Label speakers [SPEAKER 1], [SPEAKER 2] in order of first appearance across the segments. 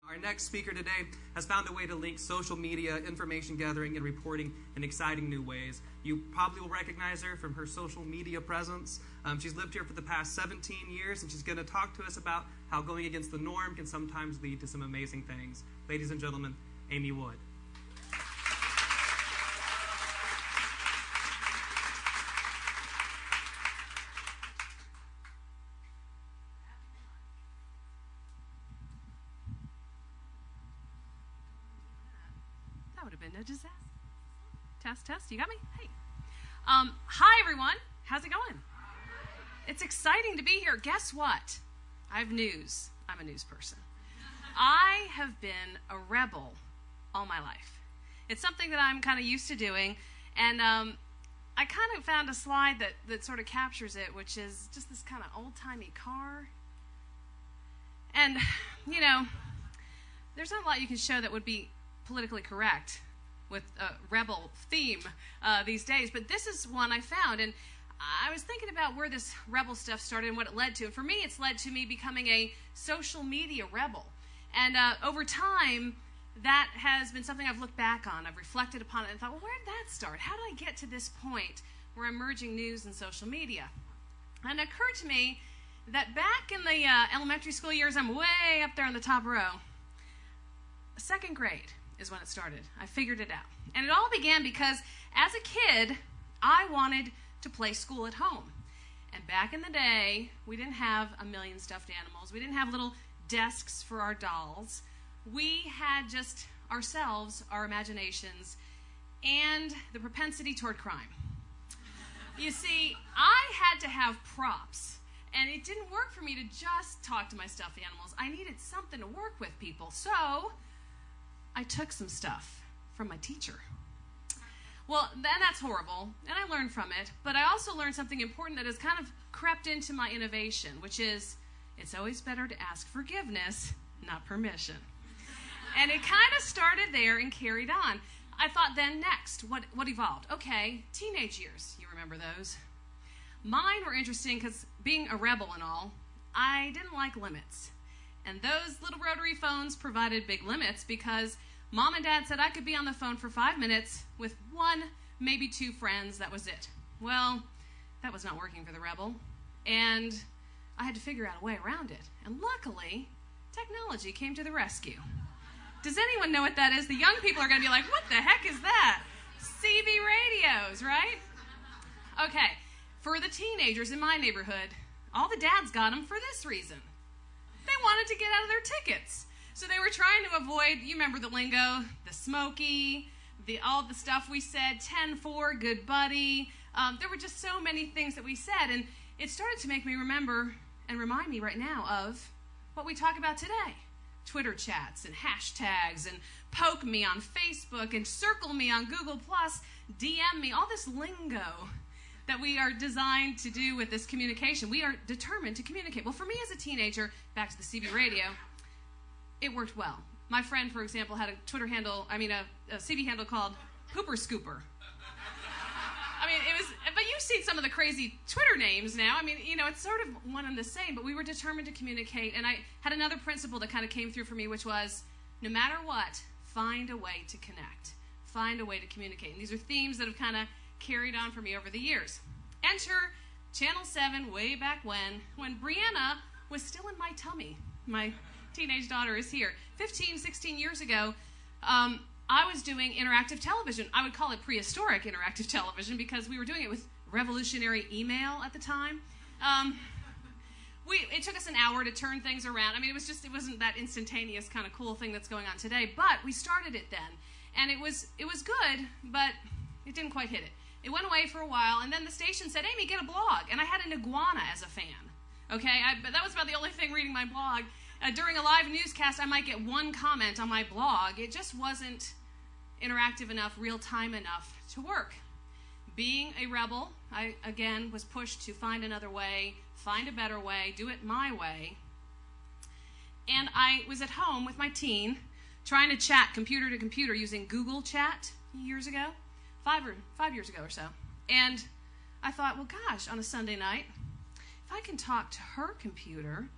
[SPEAKER 1] Our next speaker today has found a way to link social media, information gathering, and reporting in exciting new ways. You probably will recognize her from her social media presence. She's lived here for the past 17 years, and she's going to talk to us about how going against the norm can sometimes lead to some amazing things. Ladies and gentlemen, Amy Wood.
[SPEAKER 2] That would have been a disaster. Test. You got me? Hey. Hi, everyone. How's it going? It's exciting to be here. Guess what? I have news. I'm a news person. I have been a rebel all my life. It's something that I'm kind of used to doing, and I kind of found a slide that sort of captures it, which is just this kind of old-timey car. And, you know, there's not a lot you can show that would be politically correct with a rebel theme these days, but this is one I found, and I was thinking about where this rebel stuff started and what it led to. And for me, it's led to me becoming a social media rebel. And over time, that has been something I've looked back on. I've reflected upon it and thought, well, where did that start? How did I get to this point where I'm merging news and social media? And it occurred to me that back in the elementary school years, I'm way up there in the top row. Second grade is when it started. I figured it out. And it all began because as a kid, I wanted to play school at home. And back in the day, we didn't have a million stuffed animals. We didn't have little desks for our dolls. We had just ourselves, our imaginations, and the propensity toward crime. You see, I had to have props, and it didn't work for me to just talk to my stuffed animals. I needed something to work with people, so I took some stuff from my teacher. Well, that's horrible, and I learned from it, but I also learned something important that has kind of crept into my innovation, which is it's always better to ask forgiveness, not permission. And it kind of started there and carried on. I thought then next, what evolved? Okay, teenage years, you remember those? Mine were interesting because being a rebel and all, I didn't like limits. And those little rotary phones provided big limits because Mom and Dad said I could be on the phone for 5 minutes with one, maybe two friends. That was it. Well, that was not working for the rebel, and I had to figure out a way around it. And luckily, technology came to the rescue. Does anyone know what that is? The young people are going to be like, what the heck is that? CB radios, right? Okay, for the teenagers in my neighborhood, all the dads got them for this reason. They wanted to get out of their tickets. So they were trying to avoid, you remember the lingo, the smoky, all the stuff we said, 10-4, good buddy. There were just so many things that we said, and it started to make me remember and remind me right now of what we talk about today. Twitter chats and hashtags and poke me on Facebook and circle me on Google+, DM me, all this lingo that we are designed to do with this communication. We are determined to communicate. Well, for me as a teenager, back to the CB radio, it worked well. My friend, for example, had a a CB handle called Pooper Scooper. But you've seen some of the crazy Twitter names now. It's sort of one and the same, but we were determined to communicate. And I had another principle that kind of came through for me, which was, no matter what, find a way to connect. Find a way to communicate. And these are themes that have kind of carried on for me over the years. Enter Channel 7 way back when Brianna was still in my tummy. My teenage daughter is here. 15, 16 years ago, I was doing interactive television. I would call it prehistoric interactive television because we were doing it with revolutionary email at the time. It took us an hour to turn things around. It wasn't that instantaneous kind of cool thing that's going on today, but we started it then. And it was good, but it didn't quite hit it. It went away for a while, and then the station said, Amy, get a blog. And I had an iguana as a fan. Okay, but that was about the only thing reading my blog. During a live newscast, I might get one comment on my blog. It just wasn't interactive enough, real-time enough to work. Being a rebel, I, again, was pushed to find another way, find a better way, do it my way. And I was at home with my teen, trying to chat computer to computer using Google Chat years ago, 5 years ago or so. And I thought, well, gosh, on a Sunday night, if I can talk to her computer,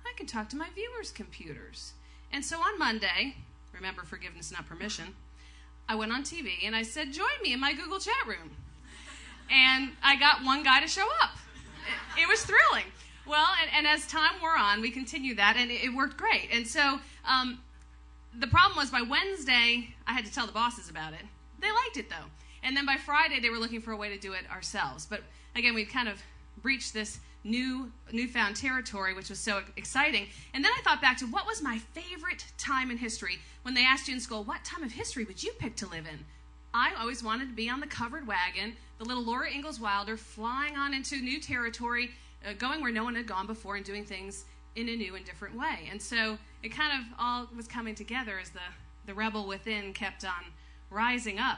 [SPEAKER 2] I can talk to my viewers' computers. And so on Monday, remember forgiveness, not permission, I went on TV and I said, join me in my Google chat room. And I got one guy to show up. It was thrilling. Well, and as time wore on, we continued that, and it worked great. And so the problem was by Wednesday, I had to tell the bosses about it. They liked it, though. And then by Friday, they were looking for a way to do it ourselves. But again, we've kind of breached this newfound territory, which was so exciting. And then I thought back to what was my favorite time in history. When they asked you in school, what time of history would you pick to live in? I always wanted to be on the covered wagon, the little Laura Ingalls Wilder, flying on into new territory, going where no one had gone before and doing things in a new and different way. And so it kind of all was coming together as the rebel within kept on rising up.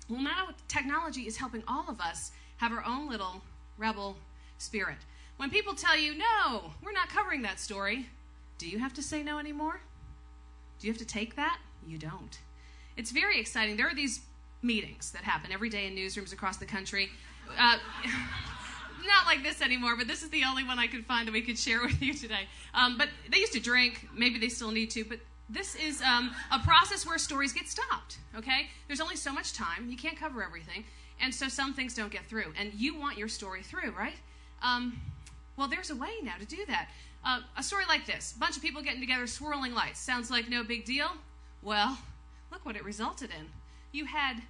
[SPEAKER 2] Well, now technology is helping all of us have our own little rebel spirit. When people tell you, no, we're not covering that story, do you have to say no anymore? Do you have to take that? You don't. It's very exciting. There are these meetings that happen every day in newsrooms across the country. Not like this anymore, but this is the only one I could find that we could share with you today. But they used to drink. Maybe they still need to, but this is a process where stories get stopped, okay? There's only so much time. You can't cover everything, and so some things don't get through, and you want your story through, right? Well, there's a way now to do that. A story like this, a bunch of people getting together, swirling lights. Sounds like no big deal? Well, look what it resulted in. You had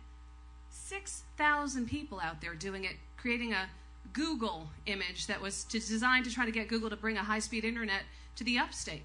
[SPEAKER 2] 6,000 people out there doing it, creating a Google image that was designed to try to get Google to bring a high-speed internet to the upstate.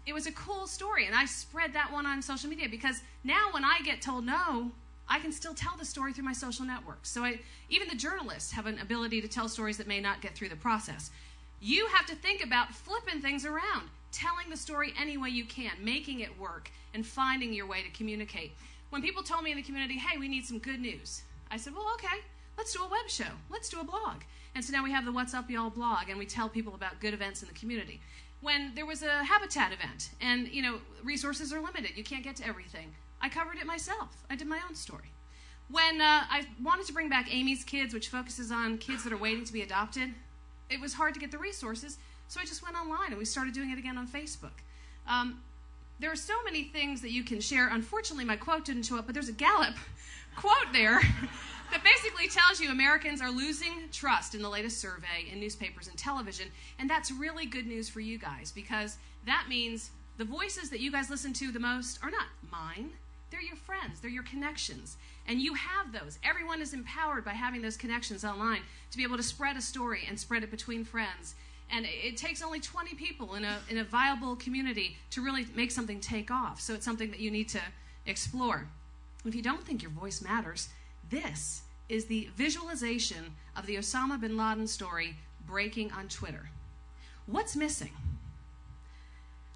[SPEAKER 2] It was a cool story, and I spread that one on social media because now when I get told no, I can still tell the story through my social networks. So even the journalists have an ability to tell stories that may not get through the process. You have to think about flipping things around, telling the story any way you can, making it work, and finding your way to communicate. When people told me in the community, hey, we need some good news, I said, well, okay, let's do a web show. Let's do a blog. And so now we have the What's Up Y'all blog, and we tell people about good events in the community. When there was a habitat event, and, resources are limited. You can't get to everything. I covered it myself. I did my own story. When I wanted to bring back Amy's Kids, which focuses on kids that are waiting to be adopted, it was hard to get the resources, so I just went online, and we started doing it again on Facebook. There are so many things that you can share. Unfortunately, my quote didn't show up, but there's a Gallup quote there that basically tells you Americans are losing trust in the latest survey in newspapers and television, and that's really good news for you guys because that means the voices that you guys listen to the most are not mine. They're your friends. They're your connections, and you have those. Everyone is empowered by having those connections online to be able to spread a story and spread it between friends. And it takes only 20 people in a viable community to really make something take off. So it's something that you need to explore. If you don't think your voice matters, this is the visualization of the Osama bin Laden story breaking on Twitter. What's missing?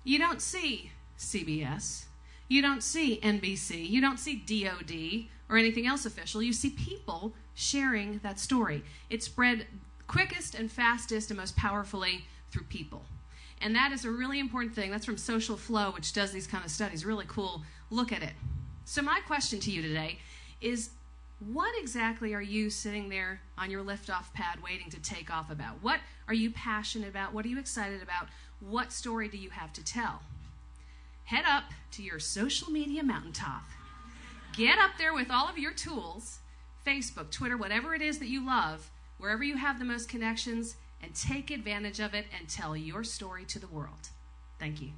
[SPEAKER 2] You don't see CBS. You don't see NBC. You don't see DOD or anything else official. You see people sharing that story. It spread quickest and fastest and most powerfully through people. And that is a really important thing. That's from Social Flow, which does these kind of studies. Really cool. Look at it. So my question to you today is, what exactly are you sitting there on your liftoff pad waiting to take off about? What are you passionate about? What are you excited about? What story do you have to tell? Head up to your social media mountaintop. Get up there with all of your tools, Facebook, Twitter, whatever it is that you love, wherever you have the most connections, and take advantage of it and tell your story to the world. Thank you.